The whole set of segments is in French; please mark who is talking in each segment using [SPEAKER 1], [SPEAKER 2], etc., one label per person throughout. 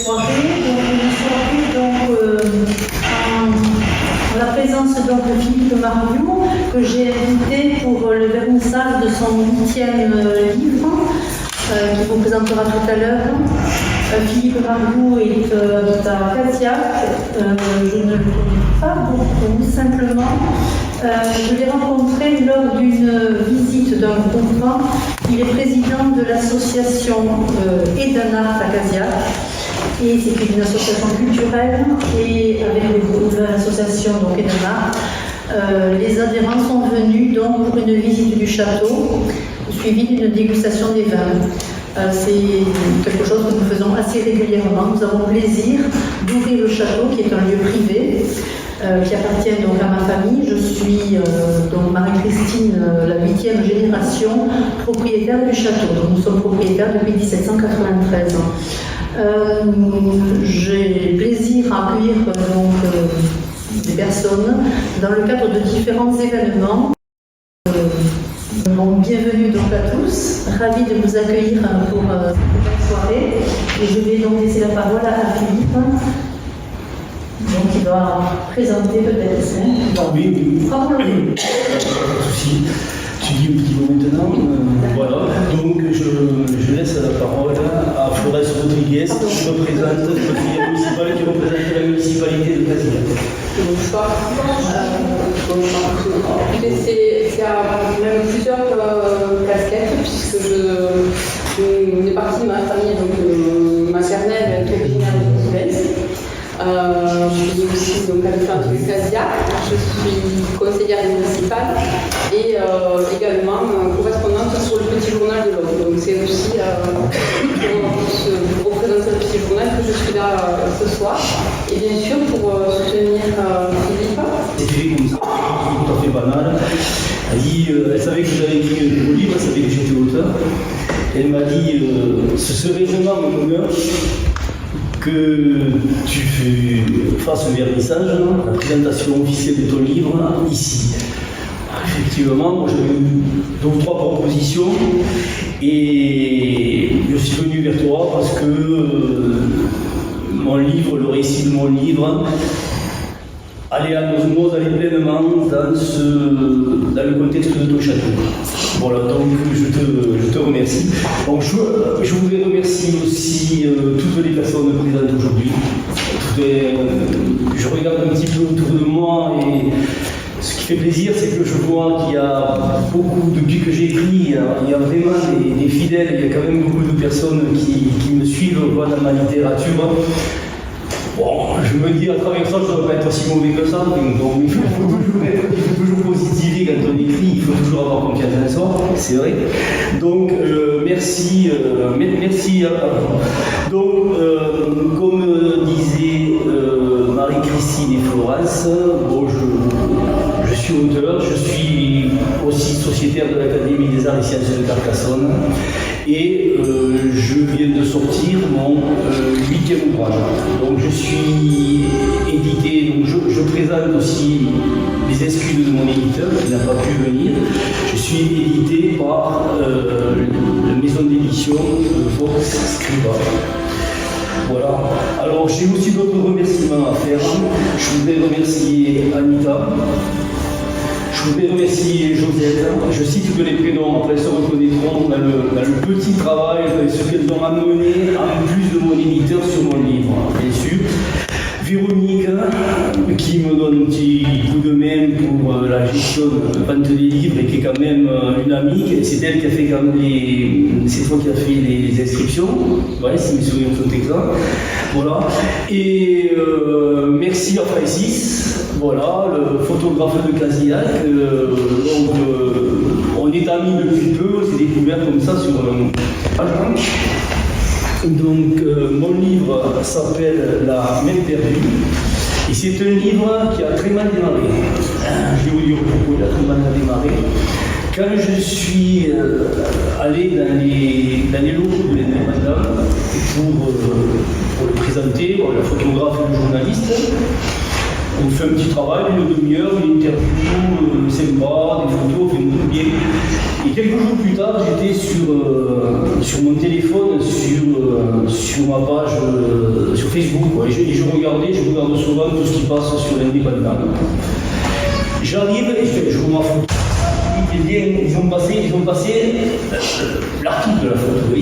[SPEAKER 1] soirée, en la présence donc, de Philippe Mariou, que j'ai invité pour le vernissage de son 8e livre, qui vous présentera tout à l'heure. Philippe Mariou est à Casillac, je ne le connais pas beaucoup, simplement. Je l'ai rencontré lors d'une visite d'un groupement. Il est président de l'association Edenart à Casillac. Et c'est une association culturelle et avec l'association Edenart, les adhérents sont venus donc pour une visite du château, suivie d'une dégustation des vins. C'est quelque chose que nous faisons assez régulièrement. Nous avons plaisir d'ouvrir le château, qui est un lieu privé, qui appartient donc à ma famille. Je suis donc Marie-Christine, la 8e génération propriétaire du château. Donc, nous sommes propriétaires depuis 1793. J'ai plaisir à accueillir des personnes dans le cadre de différents événements. Bienvenue donc à tous, ravi de vous accueillir pour cette soirée. Et je vais donc laisser la parole à Philippe, donc il va présenter peut-être ça.
[SPEAKER 2] Oui. Tu dis un petit mot maintenant. Voilà. Donc je laisse la parole à Flores Rodriguez qui représente le conseiller municipal qui représente la municipalité de Casillac.
[SPEAKER 3] Bonsoir. C'est même plusieurs casquettes puisque une partie de ma famille, donc maternelle, est originaire de Civès. Je suis aussi donc habitante de Casillac, je suis conseillère municipale et également correspondante sur le petit journal de l'Aude. Donc c'est aussi pour représenter le petit journal que je suis là ce soir. Et bien sûr pour soutenir Philippe.
[SPEAKER 2] C'est fait comme ça, c'est tout à fait banal. Elle savait que j'avais écrit un beau livre, elle savait que j'étais auteur. Elle m'a dit ce serait vraiment un honneur que tu fasses le vernissage, la présentation officielle de ton livre, ici. Effectivement, moi j'avais eu 2 ou 3 propositions et je suis venu vers toi parce que mon livre, le récit de mon livre, allait à l'osmose, allait pleinement dans le contexte de ton château. Voilà, donc je te remercie. Donc je voudrais remercier aussi toutes les personnes présentes aujourd'hui. Je regarde un petit peu autour de moi et ce qui fait plaisir, c'est que je vois qu'il y a beaucoup, depuis que j'ai écrit, il y a vraiment des fidèles, il y a quand même beaucoup de personnes qui me suivent dans ma littérature. Bon, je me dis à travers ça, je ne dois pas être aussi mauvais que ça, donc il faut toujours positiver quand on écrit, il faut toujours avoir confiance en soi, c'est vrai. Donc, merci à vous. Donc, comme disait Marie-Christine et Florence, bon, je suis auteur, je suis aussi sociétaire de l'Académie des Arts et Sciences de Carcassonne et je viens de sortir mon 8e ouvrage. Donc je suis édité, donc je présente aussi les excuses de mon éditeur qui n'a pas pu venir. Je suis édité par la maison d'édition Vox Scriba. Voilà. Alors j'ai aussi d'autres remerciements à faire. Je voudrais remercier Anita. Je voudrais remercier Josette. Je cite que les prénoms, après elles se reconnaîtront dans le petit travail, ce qu'elles ont amené en plus de mon éditeur sur mon livre, bien sûr. Véronique, qui me donne un petit coup de main pour la gestion de vente des livres et qui est quand même une amie. C'est elle qui a fait quand même c'est toi qui a fait les inscriptions. Ouais, si mes souvenirs sont exacts. Voilà. Et merci à Francis, voilà, le photographe de Casillac. On est amis depuis peu, on s'est découvert comme ça sur un page. Donc, mon livre s'appelle La main perdue. Et c'est un livre qui a très mal démarré. Je vais vous dire pourquoi il a très mal démarré. Quand je suis allé dans les locaux de l'Indépendant pour le présenter, la photographe et le journaliste, on fait un petit travail, une demi-heure, une interview sympa, des photos, on fait bien. Et quelques jours plus tard, j'étais sur sur mon téléphone, sur ma page sur Facebook. Quoi. Et je regarde souvent tout ce qui passe sur l'indépendant. J'arrive et je vois ma photo. Ils ont passé l'article de la photo.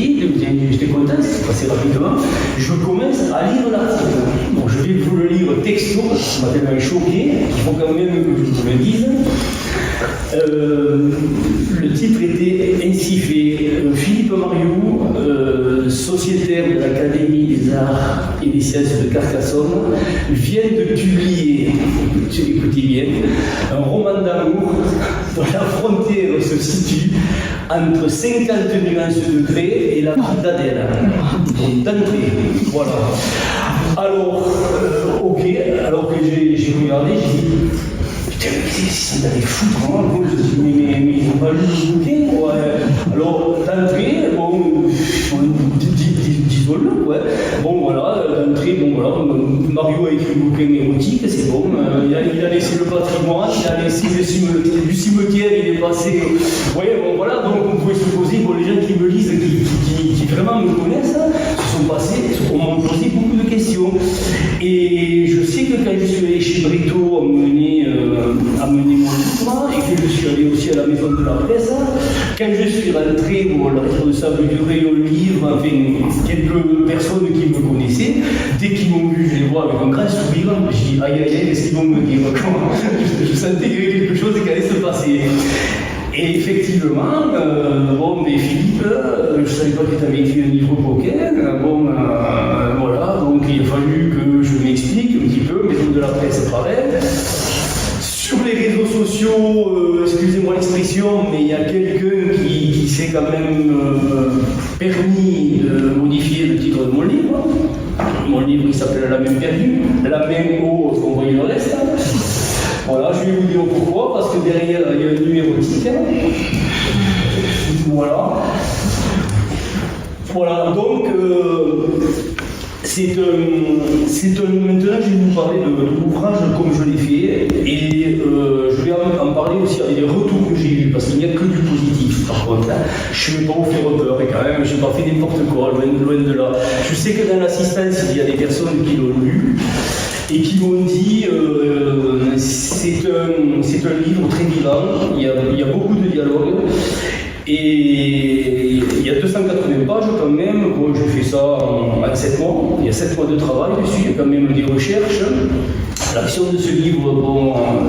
[SPEAKER 2] J'étais content, c'est passé rapidement. Je commence à lire l'article. Bon, je vais vous le lire texto, ça m'a tellement choqué, il faut quand même que je vous le dise. Le titre était ainsi fait. Philippe Mariou, sociétaire de l'Académie des Arts et des Sciences de Carcassonne, vient de publier, écoutez bien, un roman d'amour dont la frontière se situe entre 50 nuances de gré et la vie d'Adèle. Donc d'entrée, voilà. Alors, ok, alors que j'ai regardé, j'ai dit, putain, mais c'est d'aller foutre, vraiment, je me suis dit, mais ils n'ont pas lu le bouquin, ouais. Alors, d'entrée, bon, disons-le, ouais. Bon, voilà, d'entrée, bon, voilà, Mario a écrit le bouquin érotique, c'est bon, il a laissé le patrimoine, il a laissé du cimetière, il est passé, ouais, bon, voilà, donc on pouvait se poser, bon, les gens qui me lisent, qui vraiment me connaissent, m'ont posé beaucoup de questions. Et je sais que quand je suis allé chez Brito amener mon livre, et que je suis allé aussi à la maison de la presse, quand je suis rentré, bon, le responsable du rayon livre, enfin, quelques personnes qui me connaissaient, dès qu'ils m'ont vu, je les vois avec un grand sourire, j'ai dit aïe aïe aïe, qu'est-ce qu'ils vont me dire? Je sentais qu'il y avait quelque chose qui allait se passer. Et effectivement, bon, mais Philippe, je ne savais pas que tu avais écrit un livre poker, bon, voilà, donc il a fallu que je m'explique un petit peu, maison de la presse pareil. Sur les réseaux sociaux, excusez-moi l'expression, mais il y a quelqu'un qui s'est quand même permis de modifier le titre de mon livre. Mon livre qui s'appelle La même perdue, la même eau, qu'on voyait le reste. Voilà, je vais vous dire pourquoi, parce que derrière il y a un numérotique. Voilà. Voilà, donc maintenant je vais vous parler de l'ouvrage comme je l'ai fait, et je vais en parler aussi avec les retours que j'ai eus, parce qu'il n'y a que du positif par contre. Hein. Je ne vais pas vous faire peur, et quand même, je n'ai pas fait n'importe quoi, loin de là. Je sais que dans l'assistance, il y a des personnes qui l'ont lu, et qui m'ont dit c'est un livre très vivant, il y a beaucoup de dialogues, et il y a 280 pages quand même. Bon, j'ai fait ça en 7 mois, il y a 7 mois de travail dessus, il y a quand même des recherches. L'action de ce livre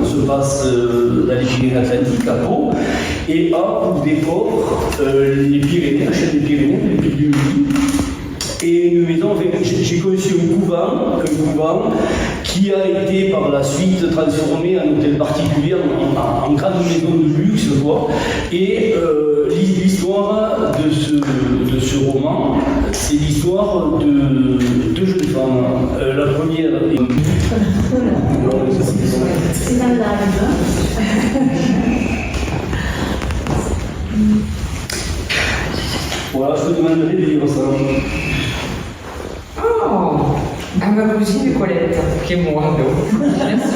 [SPEAKER 2] se passe dans les Pyrénées-Atlantiques, à Pau, et à pour déport les Pyrénées, la chaîne des Pyrénées, les Pyrénées. Et une maison, j'ai conçu un couvent qui a été par la suite transformé en hôtel particulier, en grande maison de luxe, quoi. Et l'histoire de ce roman, c'est l'histoire de deux jeunes femmes. La première est...
[SPEAKER 1] C'est un live.
[SPEAKER 2] Voilà, je te demanderai de lire ça.
[SPEAKER 4] Oh, à ma cousine Colette, qui est moi. Merci.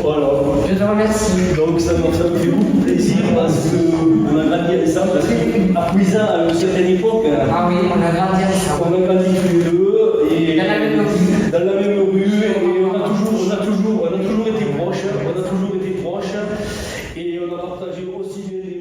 [SPEAKER 2] Voilà.
[SPEAKER 4] Je te remercie.
[SPEAKER 2] Donc ça me fait beaucoup plaisir parce qu'on a grandi ensemble, parce qu'à Puisan, à une certaine époque,
[SPEAKER 4] Ah oui, on a grandi ensemble.
[SPEAKER 2] on a grandi tous les deux, et
[SPEAKER 4] Dans la même rue.
[SPEAKER 2] dans la même rue, et on a toujours été proches, et on a partagé aussi bien les